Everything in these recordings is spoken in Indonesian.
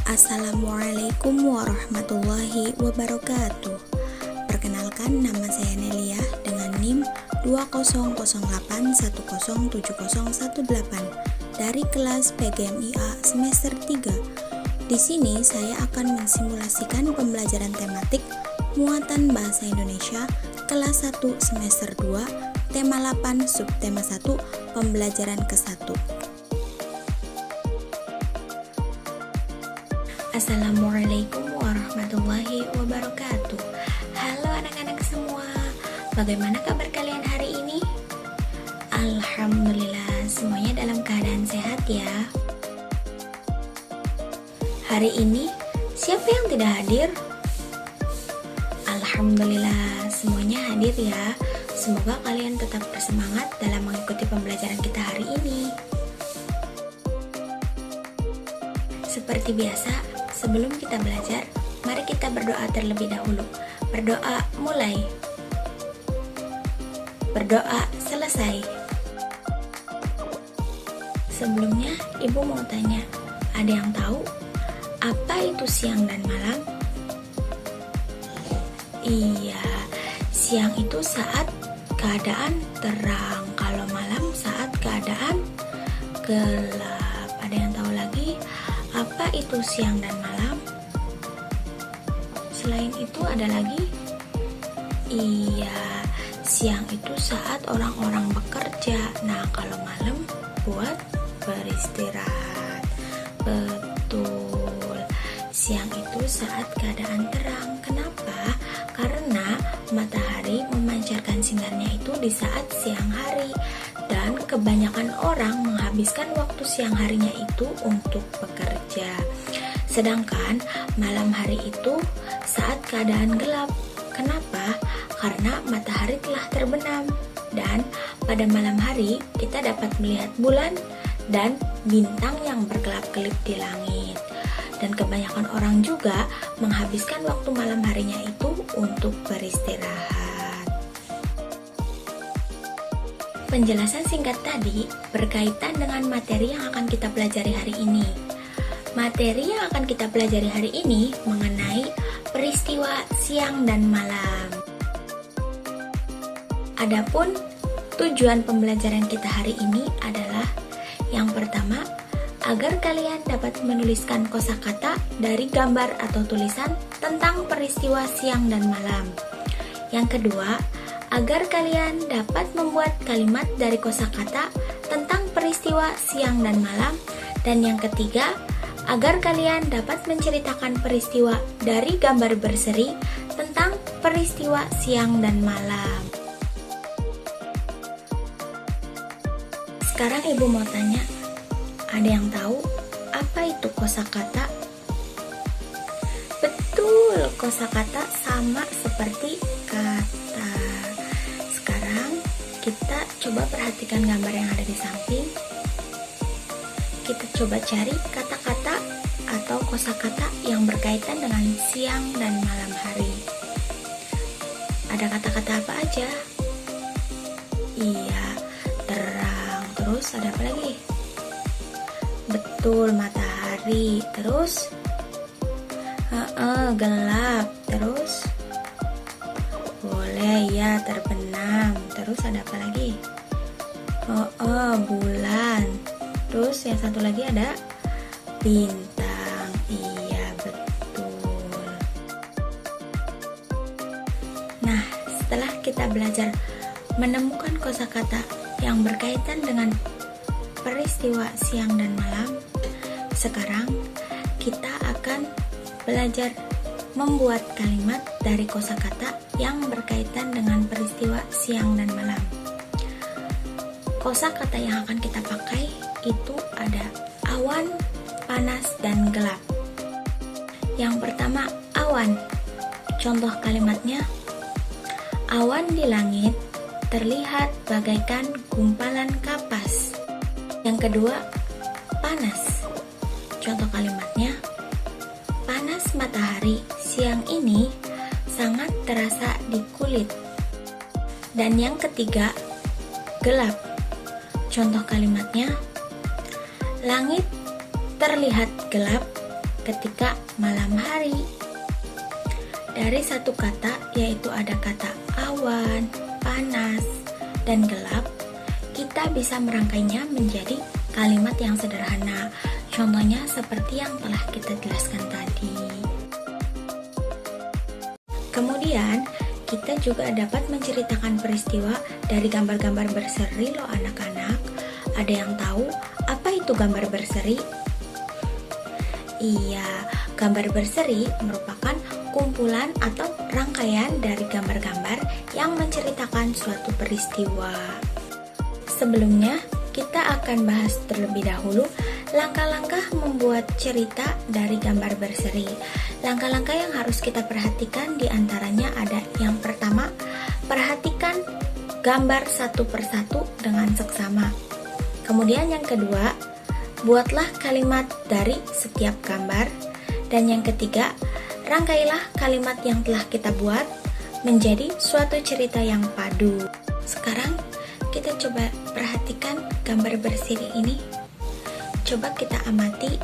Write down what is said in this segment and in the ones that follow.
Assalamualaikum warahmatullahi wabarakatuh. Perkenalkan, nama saya Nelia dengan NIM 2008107018 dari kelas PGMIA semester 3. Di sini saya akan mensimulasikan pembelajaran tematik muatan bahasa Indonesia kelas 1 semester 2, tema 8 subtema 1, pembelajaran ke-1. Assalamualaikum warahmatullahi wabarakatuh. Halo anak-anak semua, bagaimana kabar kalian hari ini? Alhamdulillah, semuanya dalam keadaan sehat ya. Hari ini, siapa yang tidak hadir? Alhamdulillah, semuanya hadir ya. Semoga kalian tetap bersemangat dalam mengikuti pembelajaran kita hari ini. Seperti biasa, sebelum kita belajar, mari kita berdoa terlebih dahulu. Berdoa mulai. Berdoa selesai. Sebelumnya, Ibu mau tanya, ada yang tahu apa itu siang dan malam? Iya, siang itu saat keadaan terang, kalau malam saat keadaan gelap. Ada yang tahu lagi apa itu siang dan malam? Selain itu ada lagi? Iya, siang itu saat orang-orang bekerja. Nah, kalau malam buat beristirahat. Betul. Siang itu saat keadaan terang. Kenapa? Karena matahari memancarkan sinarnya itu di saat siang hari. Dan kebanyakan orang menghabiskan waktu siang harinya itu untuk bekerja. Sedangkan malam hari itu saat keadaan gelap. Kenapa? Karena matahari telah terbenam. Dan pada malam hari kita dapat melihat bulan dan bintang yang berkelap-kelip di langit. Dan kebanyakan orang juga menghabiskan waktu malam harinya itu untuk beristirahat. Penjelasan singkat tadi berkaitan dengan materi yang akan kita pelajari hari ini. Materi yang akan kita pelajari hari ini mengenai peristiwa siang dan malam. Adapun tujuan pembelajaran kita hari ini adalah yang pertama, agar kalian dapat menuliskan kosakata dari gambar atau tulisan tentang peristiwa siang dan malam. Yang kedua, agar kalian dapat membuat kalimat dari kosakata tentang peristiwa siang dan malam. Dan yang ketiga, agar kalian dapat menceritakan peristiwa dari gambar berseri tentang peristiwa siang dan malam. Sekarang Ibu mau tanya, ada yang tahu apa itu kosakata? Betul, kosakata sama seperti kata. Sekarang kita coba perhatikan gambar yang ada di samping. Kita coba cari kata-kata atau kosakata yang berkaitan dengan siang dan malam hari. Ada kata-kata apa aja? Iya, terang. Terus ada apa lagi? Betul, matahari. Terus gelap. Terus boleh ya, terbenam. Terus ada apa lagi? Bulan. Terus yang satu lagi ada bintang. Iya, betul. Nah, setelah kita belajar menemukan kosakata yang berkaitan dengan peristiwa siang dan malam, sekarang kita akan belajar membuat kalimat dari kosakata yang berkaitan dengan peristiwa siang dan malam. Kosakata yang akan kita pakai itu ada awan, panas, dan gelap. Yang pertama, awan. Contoh kalimatnya, awan di langit terlihat bagaikan gumpalan kapas. Yang kedua, panas. Contoh kalimatnya, panas matahari siang ini sangat terasa di kulit. Dan yang ketiga, gelap. Contoh kalimatnya, langit terlihat gelap ketika malam hari. Dari satu kata, yaitu ada kata awan, panas, dan gelap, kita bisa merangkainya menjadi kalimat yang sederhana. Contohnya seperti yang telah kita jelaskan tadi. Kemudian, kita juga dapat menceritakan peristiwa dari gambar-gambar berseri loh anak-anak. Ada yang tahu apa itu gambar berseri? Iya, gambar berseri merupakan kumpulan atau rangkaian dari gambar-gambar yang menceritakan suatu peristiwa. Sebelumnya, kita akan bahas terlebih dahulu langkah-langkah membuat cerita dari gambar berseri. Langkah-langkah yang harus kita perhatikan diantaranya ada yang pertama, perhatikan gambar satu persatu dengan seksama. Kemudian yang kedua, buatlah kalimat dari setiap gambar. Dan yang ketiga, rangkailah kalimat yang telah kita buat menjadi suatu cerita yang padu. Sekarang kita coba perhatikan gambar berseri ini. Coba kita amati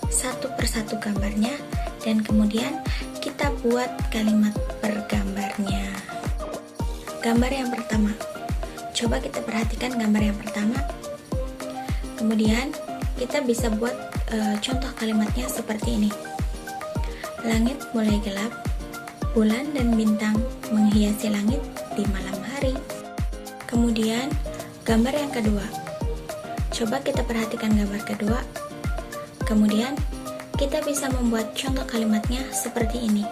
satu persatu gambarnya dan kemudian kita buat kalimat per gambarnya. Gambar yang pertama, coba kita perhatikan gambar yang pertama. Kemudian kita bisa buat contoh kalimatnya seperti ini. Langit mulai gelap, bulan dan bintang menghiasi langit di malam hari. Kemudian gambar yang kedua, coba kita perhatikan gambar kedua. Kemudian kita bisa membuat contoh kalimatnya seperti ini.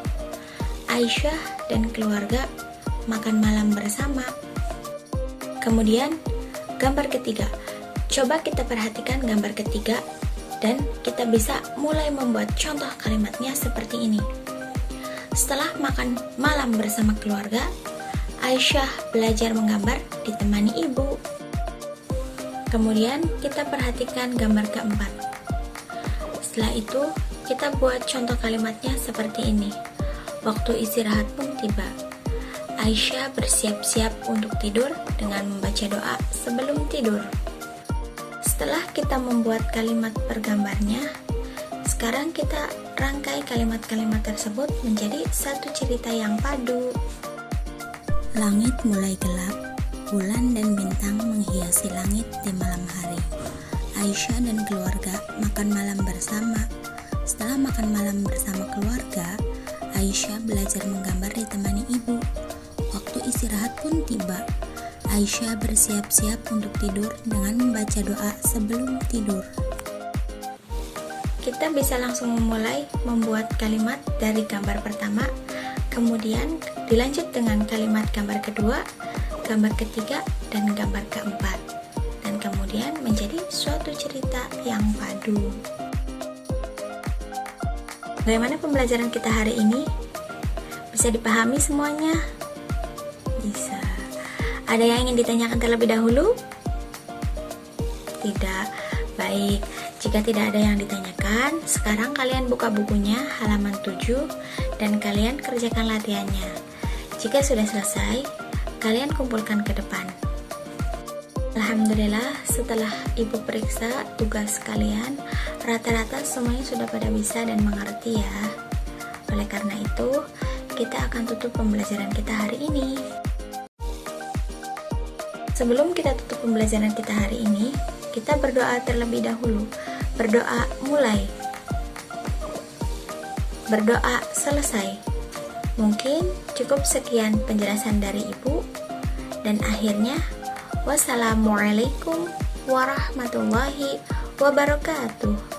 Aisyah dan keluarga makan malam bersama. Kemudian gambar ketiga, coba kita perhatikan gambar ketiga dan kita bisa mulai membuat contoh kalimatnya seperti ini. Setelah makan malam bersama keluarga, Aisyah belajar menggambar ditemani ibu. Kemudian kita perhatikan gambar keempat. Setelah itu kita buat contoh kalimatnya seperti ini. Waktu istirahat pun tiba. Aisyah bersiap-siap untuk tidur dengan membaca doa sebelum tidur. Setelah kita membuat kalimat per gambarnya, sekarang kita rangkai kalimat-kalimat tersebut menjadi satu cerita yang padu. Langit mulai gelap, bulan dan bintang menghiasi langit di malam hari. Aisyah dan keluarga makan malam bersama. Setelah makan malam bersama keluarga, Aisyah belajar menggambar ditemani ibu. Waktu istirahat pun tiba. Aisyah bersiap-siap untuk tidur dengan membaca doa sebelum tidur. Kita bisa langsung memulai membuat kalimat dari gambar pertama, kemudian dilanjut dengan kalimat gambar kedua, gambar ketiga, dan gambar keempat. Dan kemudian menjadi suatu cerita yang padu. Bagaimana pembelajaran kita hari ini? Bisa dipahami semuanya? Bisa. Ada yang ingin ditanyakan terlebih dahulu? Tidak. Baik, jika tidak ada yang ditanyakan, sekarang kalian buka bukunya halaman 7 dan kalian kerjakan latihannya. Jika sudah selesai, kalian kumpulkan ke depan. Alhamdulillah, setelah ibu periksa tugas kalian, rata-rata semuanya sudah pada bisa dan mengerti ya. Oleh karena itu, kita akan tutup pembelajaran kita hari ini. Sebelum kita tutup pembelajaran kita hari ini, kita berdoa terlebih dahulu. Berdoa mulai. Berdoa selesai. Mungkin cukup sekian penjelasan dari ibu. Dan akhirnya, wassalamualaikum warahmatullahi wabarakatuh.